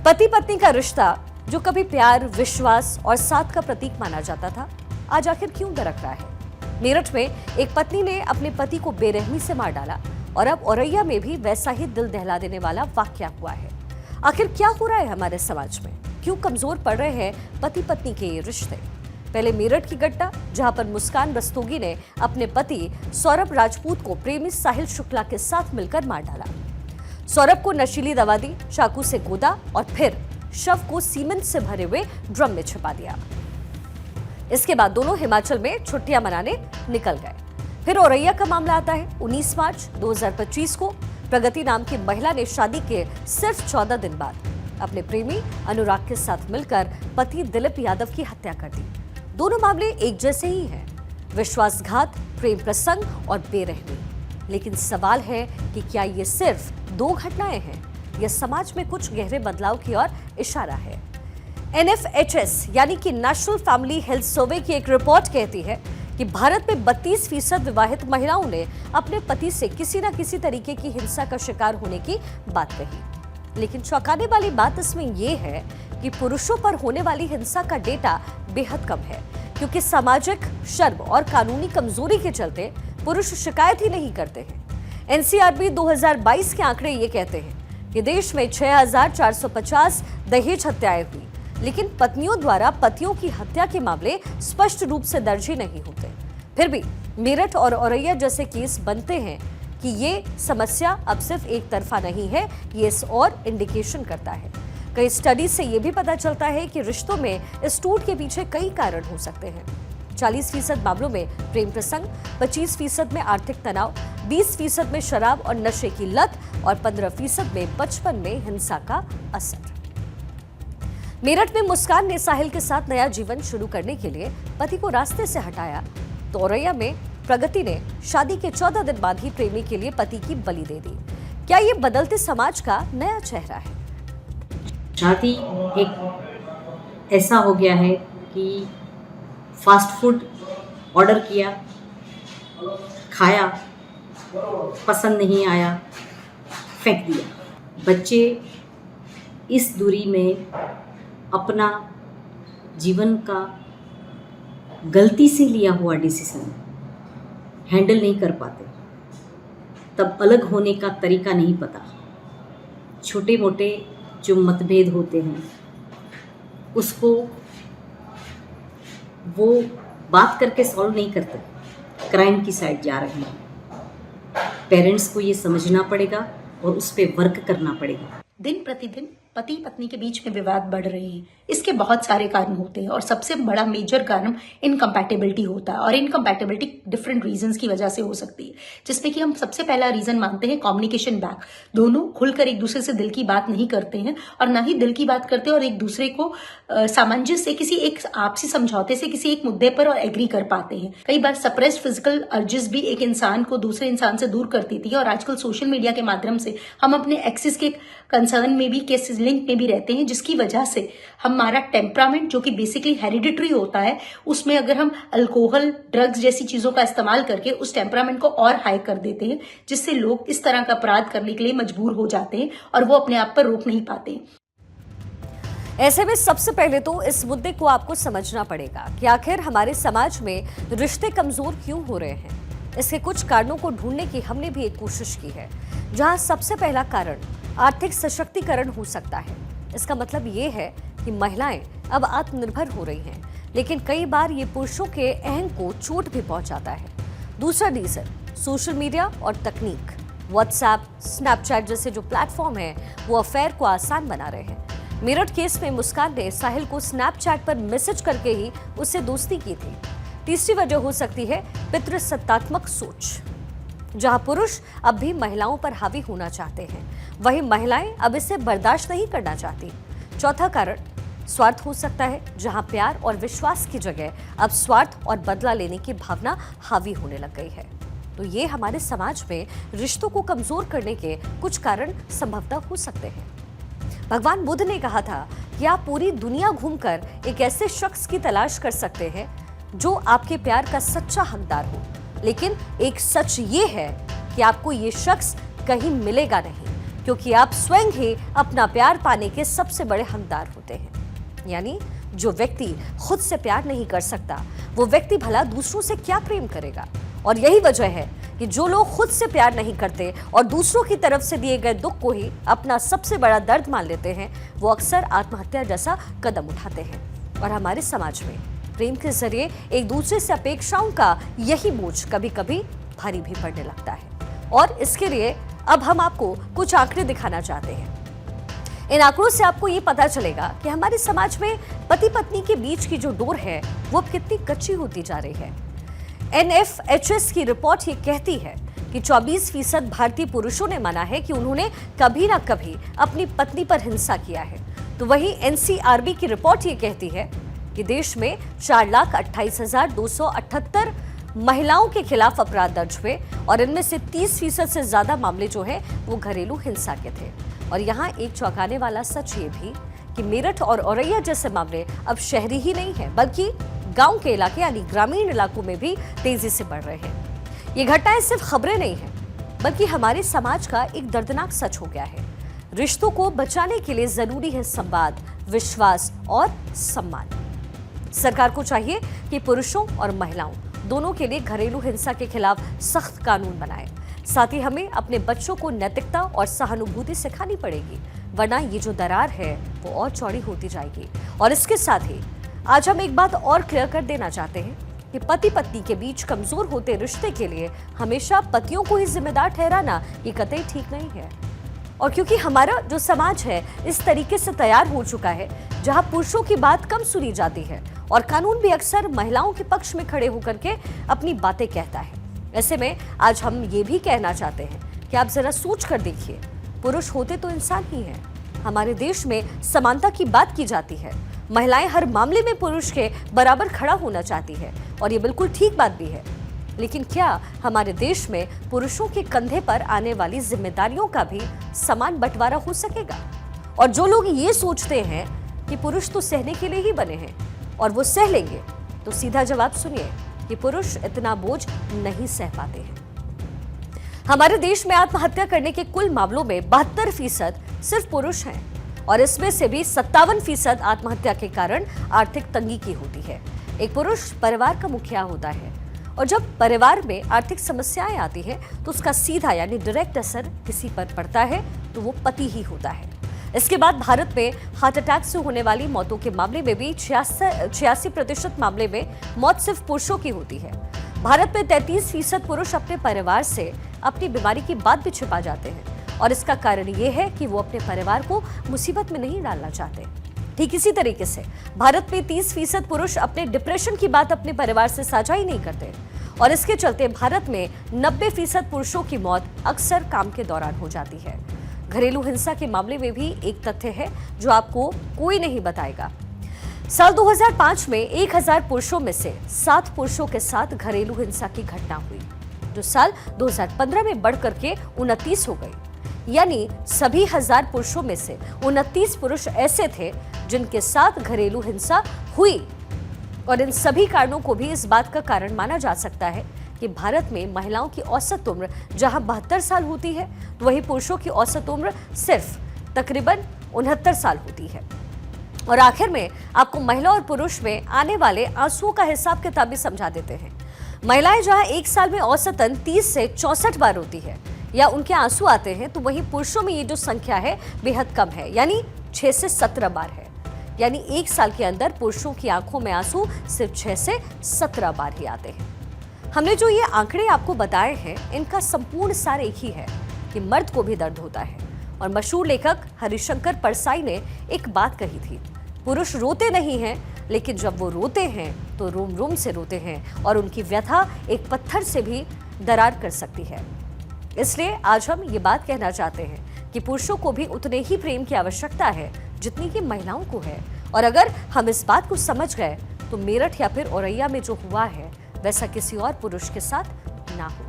पति पत्नी का रिश्ता जो कभी प्यार, विश्वास और साथ का प्रतीक माना जाता था, आज आखिर क्यों दरक रहा है। मेरठ में एक पत्नी ने अपने पति को बेरहमी से मार डाला और अब औरैया में भी वैसा ही दिल दहला देने वाला वाकया हुआ है। आखिर क्या हो रहा है हमारे समाज में, क्यों कमजोर पड़ रहे हैं पति पत्नी के ये रिश्ते। पहले मेरठ की घटना, जहां पर मुस्कान रस्तोगी ने अपने पति सौरभ राजपूत को प्रेमी साहिल शुक्ला के साथ मिलकर मार डाला। सौरभ को नशीली दवा दी, चाकू से गोदा और फिर शव को सीमेंट से भरे हुए ड्रम में छिपा दिया। इसके बाद दोनों हिमाचल में छुट्टियां मनाने निकल गए। फिर औरैया का मामला आता है। 19 मार्च 2025 को प्रगति नाम की महिला ने शादी के सिर्फ 14 दिन बाद अपने प्रेमी अनुराग के साथ मिलकर पति दिलीप यादव की हत्या कर दी। दोनों मामले एक जैसे ही हैं, विश्वासघात, प्रेम प्रसंग और बेरहमी। लेकिन सवाल है कि क्या ये सिर्फ दो घटनाएं हैं या समाज में कुछ गहरे बदलाव की ओर इशारा है। NFHS यानी कि नेशनल फैमिली हेल्थ सर्वे की एक रिपोर्ट कहती है कि भारत में 32% विवाहित महिलाओं ने अपने पति से किसी न किसी तरीके की हिंसा का शिकार होने की बात कही। लेकिन चौंकाने वाली बात इसमें यह है कि पुरुषों पर होने वाली हिंसा का डेटा बेहद कम है, क्योंकि सामाजिक शर्म और कानूनी कमजोरी के चलते पुरुष शिकायत ही नहीं करते हैं। NCRB 2022 के आंकड़े ये कहते हैं कि देश में 6,450 दहेज हत्याएं हुई, लेकिन पत्नियों द्वारा पतियों की हत्या के मामले स्पष्ट रूप से दर्ज ही नहीं होते। फिर भी मेरठ और औरैया जैसे केस बनते हैं कि ये समस्या अब सिर्फ एक तरफा नहीं है, ये इस और इंडिकेशन करता है। कई स्टडी से ये भी पता चलता है कि रिश्तों में इस टूट के पीछे कई कारण हो सकते हैं। 40% मामलों में प्रेम प्रसंग, 25% में आर्थिक तनाव, 20% में शराब और नशे की लत और 15% में बचपन में हिंसा का असर। मेरठ में मुस्कान ने साहिल के साथ नया जीवन शुरू करने के लिए पति को रास्ते से हटाया, तो औरैया में प्रगति ने शादी के 14 दिन बाद ही प्रेमी के लिए पति की बलि दे दी। क्या ये बदलते समाज का नया चेहरा है? शादी एक ऐसा हो गया है कि फास्ट फूड ऑर्डर किया, खाया, पसंद नहीं आया, फेंक दिया। बच्चे इस दूरी में अपना जीवन का गलती से लिया हुआ डिसीजन हैंडल नहीं कर पाते, तब अलग होने का तरीका नहीं पता। छोटे मोटे जो मतभेद होते हैं उसको वो बात करके सॉल्व नहीं करते, क्राइम की साइड जा रहे हैं। पेरेंट्स को ये समझना पड़ेगा और उस पर वर्क करना पड़ेगा। दिन प्रतिदिन पति पत्नी के बीच में विवाद बढ़ रहे हैं। इसके बहुत सारे कारण होते हैं और सबसे बड़ा मेजर कारण इनकम्पैटिबिलिटी होता है, और इनकम्पैटिबिलिटी डिफरेंट रीजंस की वजह से हो सकती है, जिसमें कि हम सबसे पहला रीजन मानते हैं कम्युनिकेशन बैक। दोनों खुलकर एक दूसरे से दिल की बात नहीं करते हैं और ना ही दिल की बात करते हैं और एक दूसरे को सामंजस्य से किसी एक आपसी समझौते से किसी एक मुद्दे पर और एग्री कर पाते हैं। कई बार सप्रेस्ड फिजिकल अर्जेस भी एक इंसान को दूसरे इंसान से दूर करती थी, और आजकल सोशल मीडिया के माध्यम से हम अपने एक्सेस के कंसर्न में भी, केस लिंक में भी रहते हैं, जिसकी वजह से हमारा टेम्परामेंट जो कि बेसिकली हेरिडिटरी होता है, उसमें अगर हम अल्कोहल, ड्रग्स जैसी चीजों का इस्तेमाल करके उस टेम्परामेंट को और हाई कर देते हैं, जिससे लोग इस तरह का अपराध करने के लिए मजबूर हो जाते हैं और वो अपने आप पर रोक नहीं पाते। ऐसे में सबसे पहले तो इस मुद्दे को आपको समझना पड़ेगा कि आखिर हमारे समाज में रिश्ते कमजोर क्यों हो रहे हैं। इसके कुछ कारणों को ढूंढने की हमने भी एक कोशिश की है, जहां सबसे पहला कारण आर्थिक सशक्तिकरण हो सकता है। इसका मतलब ये है कि महिलाएं अब आत्मनिर्भर हो रही हैं, लेकिन कई बार ये पुरुषों के अहंग को चोट भी पहुंचाता है। दूसरा रीजन सोशल मीडिया और तकनीक। व्हाट्सएप, स्नैपचैट जैसे जो प्लेटफॉर्म है वो अफेयर को आसान बना रहे हैं। मेरठ केस में मुस्कान ने साहिल को स्नैपचैट पर मैसेज करके ही उससे दोस्ती की थी। तीसरी वजह हो सकती है पितृसत्तात्मक सोच, जहां पुरुष अब भी महिलाओं पर हावी होना चाहते हैं, वहीं महिलाएं अब इसे बर्दाश्त नहीं करना चाहती। चौथा कारण स्वार्थ हो सकता है, जहां प्यार और विश्वास की जगह अब स्वार्थ और बदला लेने की भावना हावी होने लग गई है। तो ये हमारे समाज में रिश्तों को कमजोर करने के कुछ कारण संभवतः हो सकते हैं। भगवान बुद्ध ने कहा था कि आप पूरी दुनिया घूमकर एक ऐसे शख्स की तलाश कर सकते हैं जो आपके प्यार का सच्चा हकदार हो, लेकिन एक सच ये है कि आपको ये शख्स कहीं मिलेगा नहीं, क्योंकि आप स्वयं ही अपना प्यार पाने के सबसे बड़े हकदार होते हैं। यानी जो व्यक्ति खुद से प्यार नहीं कर सकता, वो व्यक्ति भला दूसरों से क्या प्रेम करेगा। और यही वजह है कि जो लोग खुद से प्यार नहीं करते और दूसरों की तरफ से दिए गए दुख को ही अपना सबसे बड़ा दर्द मान लेते हैं, वो अक्सर आत्महत्या जैसा कदम उठाते हैं। और हमारे समाज में प्रेम के जरिए एक दूसरे से अपेक्षाओं का यही बोझ कभी कभी भारी भी पड़ने लगता है। और इसके लिए अब हम आपको कुछ आंकड़े दिखाना चाहते हैं। इन आंकड़ों से आपको ये पता चलेगा कि हमारे समाज में पति पत्नी के बीच की जो डोर है वो अब कितनी कच्ची होती जा रही है। NFHS की रिपोर्ट ये कहती है कि 24% भारतीय पुरुषों ने माना है कि उन्होंने कभी ना कभी अपनी पत्नी पर हिंसा किया है। तो वहीं NCRB की रिपोर्ट ये कहती है कि देश में 4,28,278 महिलाओं के खिलाफ अपराध दर्ज हुए और इनमें से 30% से ज्यादा मामले जो है वो घरेलू हिंसा के थे। और यहाँ एक चौंकाने वाला सच ये भी कि मेरठ और औरैया जैसे मामले अब शहरी ही नहीं है, बल्कि गांव के इलाके यानी ग्रामीण इलाकों में भी तेजी से बढ़ रहे हैं। ये घटनाएं सिर्फ खबरें नहीं हैं, बल्कि हमारे समाज का एक दर्दनाक सच हो गया है। रिश्तों को बचाने के लिए जरूरी है संवाद, विश्वास और सम्मान। सरकार को चाहिए कि पुरुषों और महिलाओं दोनों के लिए घरेलू हिंसा के खिलाफ सख्त कानून बनाए। साथ ही हमें अपने बच्चों को नैतिकता और सहानुभूति सिखानी पड़ेगी, वरना ये जो दरार है वो और चौड़ी होती जाएगी। और इसके साथ ही आज हम एक बात और क्लियर कर देना चाहते हैं कि पति पत्नी के बीच कमजोर होते रिश्ते के लिए हमेशा पतियों को ही जिम्मेदार ठहराना ये कतई ठीक नहीं है। और क्योंकि हमारा जो समाज है इस तरीके से तैयार हो चुका है जहां पुरुषों की बात कम सुनी जाती है और कानून भी अक्सर महिलाओं के पक्ष में खड़े होकर के अपनी बातें कहता है। ऐसे में आज हम ये भी कहना चाहते हैं कि आप जरा सोच कर देखिए, पुरुष होते तो इंसान ही हैं। हमारे देश में समानता की बात की जाती है, महिलाएं हर मामले में पुरुष के बराबर खड़ा होना चाहती है और ये बिल्कुल ठीक बात भी है। लेकिन क्या हमारे देश में पुरुषों के कंधे पर आने वाली जिम्मेदारियों का भी समान बंटवारा हो सकेगा? और जो लोग ये सोचते हैं कि पुरुष तो सहने के लिए ही बने हैं और वो सह लेंगे, तो सीधा जवाब सुनिए कि पुरुष इतना बोझ नहीं सह पाते हैं। हमारे देश में आत्महत्या करने के कुल मामलों में 72% सिर्फ पुरुष हैं और इसमें से भी 57% आत्महत्या के कारण आर्थिक तंगी की होती है। एक पुरुष परिवार का मुखिया होता है और जब परिवार में आर्थिक समस्याएं आती हैं तो उसका सीधा यानी डायरेक्ट असर किसी पर पड़ता है तो वो पति ही होता है। इसके बाद भारत में हार्ट अटैक से होने वाली मौतों के मामले में भी 86% मामले में मौत सिर्फ पुरुषों की होती है। भारत में 33% पुरुष अपने परिवार से अपनी बीमारी की बात भी छिपा जाते हैं और इसका कारण ये है कि वो अपने परिवार को मुसीबत में नहीं डालना चाहते। ठीक इसी तरीके से भारत में 30% पुरुष अपने डिप्रेशन की बात अपने परिवार से साझा ही नहीं करते और इसके चलते भारत में 90% पुरुषों की मौत अक्सर काम के दौरान हो जाती है। घरेलू हिंसा के मामले में भी एक तथ्य है जो आपको कोई नहीं बताएगा। साल 2005 में 1000 पुरुषों में से 7 पुरुषों के साथ घरेलू हिंसा की घटना हुई, जो साल 2015 में बढ़कर के 29 हो गई। यानी सभी 1000 पुरुषों में से 29 पुरुष ऐसे थे जिनके साथ घरेलू हिंसा हुई। और इन सभी कारणों को भी इस बात का कारण माना जा सकता है कि भारत में महिलाओं की औसत उम्र जहां 72 साल होती है, तो वहीं पुरुषों की औसत उम्र सिर्फ तकरीबन 69 साल होती है। और आखिर में आपको महिला और पुरुष में आने वाले आंसुओं का हिसाब किताब भी समझा देते हैं। महिलाएं जहां एक साल में औसतन 30 से 64 बार रोती है या उनके आंसू आते हैं, तो वहीं पुरुषों में ये जो संख्या है बेहद कम है, यानी 6 से 17 बार है। यानी एक साल के अंदर पुरुषों की आंखों में आंसू सिर्फ 6 से 17 बार ही आते हैं। हमने जो ये आंकड़े आपको बताए हैं, इनका संपूर्ण सार एक ही है कि मर्द को भी दर्द होता है। और मशहूर लेखक हरिशंकर परसाई ने एक बात कही थी, पुरुष रोते नहीं हैं, लेकिन जब वो रोते हैं तो रोम रोम से रोते हैं और उनकी व्यथा एक पत्थर से भी दरार कर सकती है। इसलिए आज हम ये बात कहना चाहते हैं कि पुरुषों को भी उतने ही प्रेम की आवश्यकता है जितनी कि महिलाओं को है। और अगर हम इस बात को समझ गए तो मेरठ या फिर औरैया में जो हुआ है वैसा किसी और पुरुष के साथ ना हो।